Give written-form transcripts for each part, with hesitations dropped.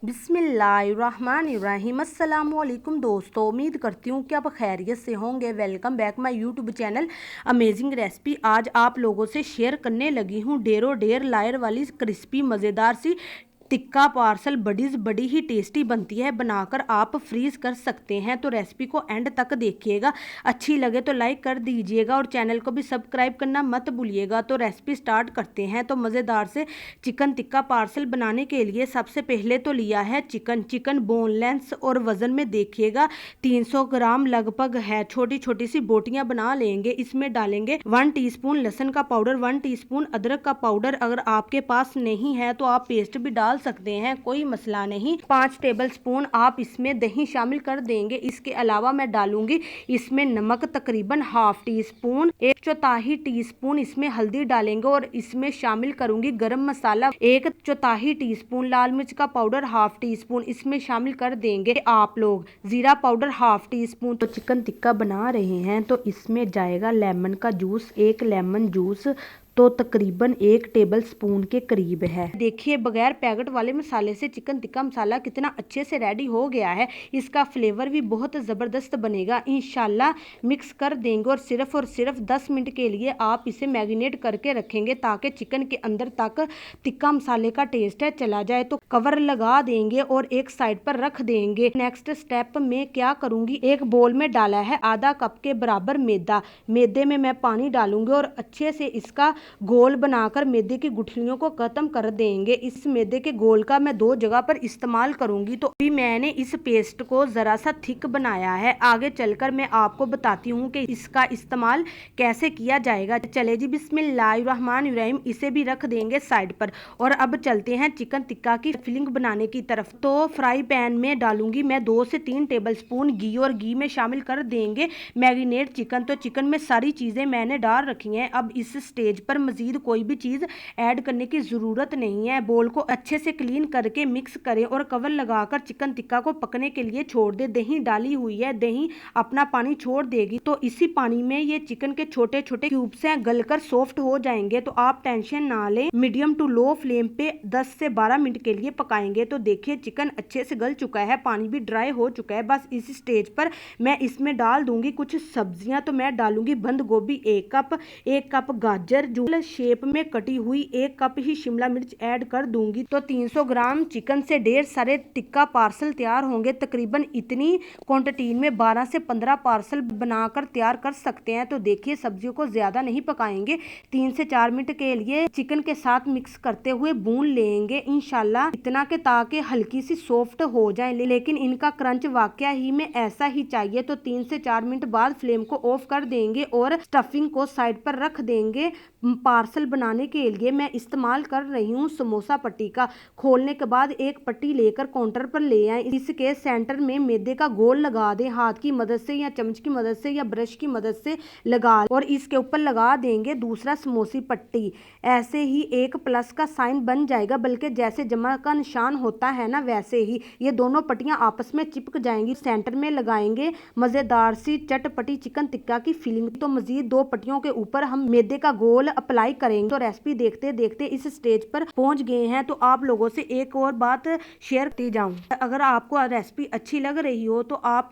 बिस्मिल्लाहिर्रहमानिर्रहीम। अस्सलामुअलैकुम दोस्तों, उम्मीद करती हूँ कि आप खैरियत से होंगे। Welcome back my YouTube channel amazing recipe. आज आप लोगों से शेयर करने लगी हूँ ढेरों ढेर लायर वाली क्रिस्पी मज़ेदार सी टिक्का पार्सल। बड़ी ही टेस्टी बनती है, बनाकर आप फ्रीज कर सकते हैं। तो रेसिपी को एंड तक देखिएगा, अच्छी लगे तो लाइक कर दीजिएगा और चैनल को भी सब्सक्राइब करना मत भूलिएगा। तो रेसिपी स्टार्ट करते हैं। तो मज़ेदार से चिकन टिक्का पार्सल बनाने के लिए सबसे पहले तो लिया है चिकन बोनलेस और वज़न में देखिएगा 300 ग्राम लगभग है। छोटी छोटी सी बोटियां बना लेंगे। इसमें डालेंगे 1 टीस्पून लहसुन का पाउडर, 1 टीस्पून अदरक का पाउडर। अगर आपके पास नहीं है तो आप पेस्ट भी डाल सकते हैं, कोई मसला नहीं। 5 टेबलस्पून आप इसमें दही शामिल कर देंगे। इसके अलावा मैं डालूंगी इसमें नमक तकरीबन हाफ टी स्पून, 1/4 टीस्पून इसमें हल्दी डालेंगे और इसमें शामिल करूंगी गरम मसाला 1/4 टीस्पून, लाल मिर्च का पाउडर हाफ टी स्पून इसमें शामिल कर देंगे आप लोग, जीरा पाउडर हाफ टी स्पून। तो चिकन टिक्का बना रहे हैं तो इसमें जाएगा लेमन का जूस, 1 लेमन जूस तो तकरीबन 1 टेबल स्पून के करीब है। देखिए बगैर पैकेट वाले मसाले से चिकन टिक्का मसाला कितना अच्छे से रेडी हो गया है। इसका फ्लेवर भी बहुत ज़बरदस्त बनेगा इंशाल्लाह। मिक्स कर देंगे और सिर्फ 10 मिनट के लिए आप इसे मैरिनेट करके रखेंगे ताकि चिकन के अंदर तक टिक्का मसाले का टेस्ट है चला जाए। तो कवर लगा देंगे और एक साइड पर रख देंगे। नेक्स्ट स्टेप में क्या करूंगी, एक बोल में डाला है आधा कप के बराबर मैदा। मैदे में मैं पानी डालूंगी और अच्छे से इसका गोल बनाकर मैदे की गुठलियों को खत्म कर देंगे। इस मैदे के गोल का मैं 2 जगह पर इस्तेमाल करूंगी। तो अभी मैंने इस पेस्ट को जरा सा थिक बनाया है, आगे चलकर मैं आपको बताती हूँ कि इसका इस्तेमाल कैसे किया जाएगा। चले जी बिस्मिल्लाहिर्रहमानिर्रहीम, इसे भी रख देंगे साइड पर। और अब चलते हैं चिकन टिक्का की फिलिंग बनाने की तरफ। तो फ्राई पैन में डालूंगी मैं 2 से 3 टेबल स्पून घी और घी में शामिल कर देंगे मैरिनेट चिकन। तो चिकन में सारी चीजें मैंने डाल रखी हैं। अब इस स्टेज पर मजीद कोई भी चीज ऐड करने की जरूरत नहीं है। बोल को अच्छे से क्लीन करके मिक्स करें और कवर लगाकर चिकन टिक्का को पकने के लिए छोड़ दे। दही डाली हुई है, दही अपना पानी छोड़ देगी। तो इसी पानी में ये चिकन के छोटे छोटे क्यूब्स हैं, गलकर सॉफ्ट हो जाएंगे। तो आप टेंशन ना लें, मीडियम टू लो फ्लेम पे 10 से 12 मिनट के लिए पकाएंगे। तो देखिए चिकन अच्छे से गल चुका है, पानी भी ड्राई हो चुका है। बस इस स्टेज पर मैं इसमें डाल दूंगी कुछ सब्जियां। तो मैं डालूंगी बंद गोभी 1 कप, 1 कप गाजर जो शेप में कटी हुई, 1 कप ही शिमला मिर्च ऐड कर दूंगी। तो 300 ग्राम चिकन से ढेर सारे टिक्का पार्सल तैयार होंगे। तकरीबन इतनी क्वांटिटी में 12 से 15 पार्सल बनाकर तैयार कर सकते हैं। तो देखिए सब्जियों को ज्यादा नहीं पकाएंगे, 3 से 4 मिनट के लिए चिकन के साथ मिक्स करते हुए भून लेंगे इंशाल्लाह, इतना के ताकि हल्की सी सॉफ्ट हो जाए। लेकिन इनका क्रंच वाकया ही में ऐसा ही चाहिए। तो 3 से 4 मिनट बाद फ्लेम को ऑफ कर देंगे और स्टफिंग को साइड पर रख देंगे। पार्सल बनाने के लिए मैं इस्तेमाल कर रही हूँ समोसा पट्टी का। खोलने के बाद एक पट्टी लेकर काउंटर पर ले आए। इसके सेंटर में मैदे का गोल लगा दें, हाथ की मदद से या चम्मच की मदद से या ब्रश की मदद से लगा, और इसके ऊपर लगा देंगे दूसरा समोसी पट्टी। ऐसे ही एक प्लस का साइन बन जाएगा, बल्कि जैसे जमा का निशान होता है ना वैसे ही ये दोनों पट्टियां आपस में चिपक जाएंगी। सेंटर में लगाएंगे मजेदार सी चटपटी चिकन टिक्का की फिलिंग। तो मजीद 2 पट्टियों के ऊपर हम मैदे का गोल अप्लाई करेंगे। तो रेसिपी देखते देखते इस स्टेज पर पहुंच गए हैं। तो आप लोगों से एक और बात शेयर करती जाऊं, अगर आपको रेसिपी अच्छी लग रही हो तो आप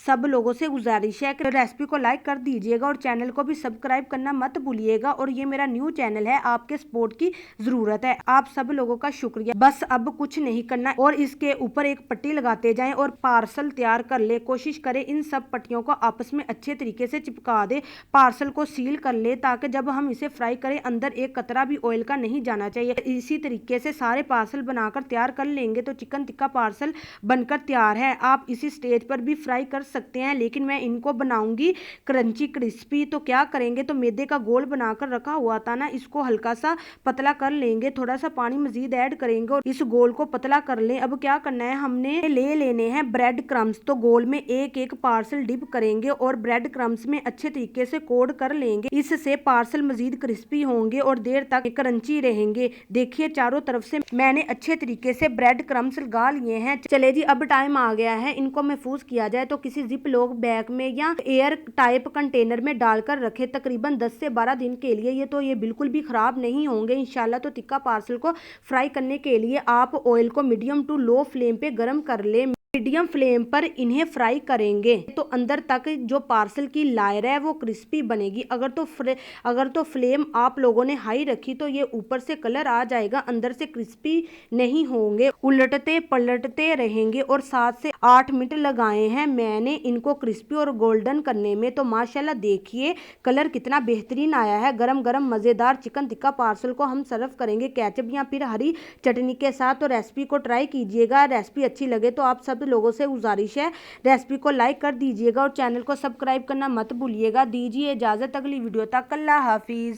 सब लोगों से गुजारिश है कि रेसिपी को लाइक कर दीजिएगा और चैनल को भी सब्सक्राइब करना मत भूलिएगा। और ये मेरा न्यू चैनल है, आपके सपोर्ट की जरूरत है। आप सब लोगों का शुक्रिया। बस अब कुछ नहीं करना और इसके ऊपर एक पट्टी लगाते जाएं और पार्सल तैयार कर ले। कोशिश करें इन सब पट्टियों को आपस में अच्छे तरीके से चिपका दे, पार्सल को सील कर ले ताकि जब हम इसे फ्राई करें अंदर एक कतरा भी ऑयल का नहीं जाना चाहिए। इसी तरीके से सारे पार्सल बनाकर तैयार कर लेंगे। तो चिकन टिक्का पार्सल बनकर तैयार है। आप इसी स्टेज पर भी फ्राई कर सकते हैं, लेकिन मैं इनको बनाऊंगी क्रंची क्रिस्पी। तो क्या करेंगे, तो मैदे का गोल बनाकर रखा हुआ था ना, इसको हल्का सा पतला कर लेंगे, थोड़ा सा पानी मजीद ऐड करेंगे और इस गोल को पतला कर लें। अब क्या करना है, हमने ले लेने हैं ब्रेड क्रम्स। तो गोल में एक एक पार्सल डिप करेंगे और ब्रेड क्रम्स में अच्छे तरीके से कोड कर लेंगे। इससे पार्सल मजीद क्रिस्पी होंगे और देर तक क्रंची रहेंगे। देखिए चारों तरफ से मैंने अच्छे तरीके से ब्रेड क्रम्स लगा लिए हैं। चले जी अब टाइम आ गया है इनको महफूज किया जाए, तो किसी जिप लॉक बैग में या एयर टाइप कंटेनर में डालकर रखें तकरीबन 10 से 12 दिन के लिए। ये बिल्कुल भी खराब नहीं होंगे इंशाल्लाह। तो टिक्का पार्सल को फ्राई करने के लिए आप ऑयल को मीडियम टू लो फ्लेम पे गर्म कर ले। मीडियम फ्लेम पर इन्हें फ्राई करेंगे तो अंदर तक जो पार्सल की लायर है वो क्रिस्पी बनेगी। अगर तो फ्लेम आप लोगों ने हाई रखी तो ये ऊपर से कलर आ जाएगा, अंदर से क्रिस्पी नहीं होंगे। उलटते पलटते रहेंगे और 7 से 8 मिनट लगाए हैं मैंने इनको क्रिस्पी और गोल्डन करने में। तो माशाल्लाह देखिए कलर कितना बेहतरीन आया है। गरम गरम मज़ेदार चिकन टिक्का पार्सल को हम सर्व करेंगे केचप या फिर हरी चटनी के साथ। तो रेसिपी को ट्राई कीजिएगा। रेसिपी अच्छी लगे तो आप सब लोगों से गुजारिश है रेसिपी को लाइक कर दीजिएगा और चैनल को सब्सक्राइब करना मत भूलिएगा। दीजिए इजाजत अगली वीडियो तक। अल्लाह हाफिज।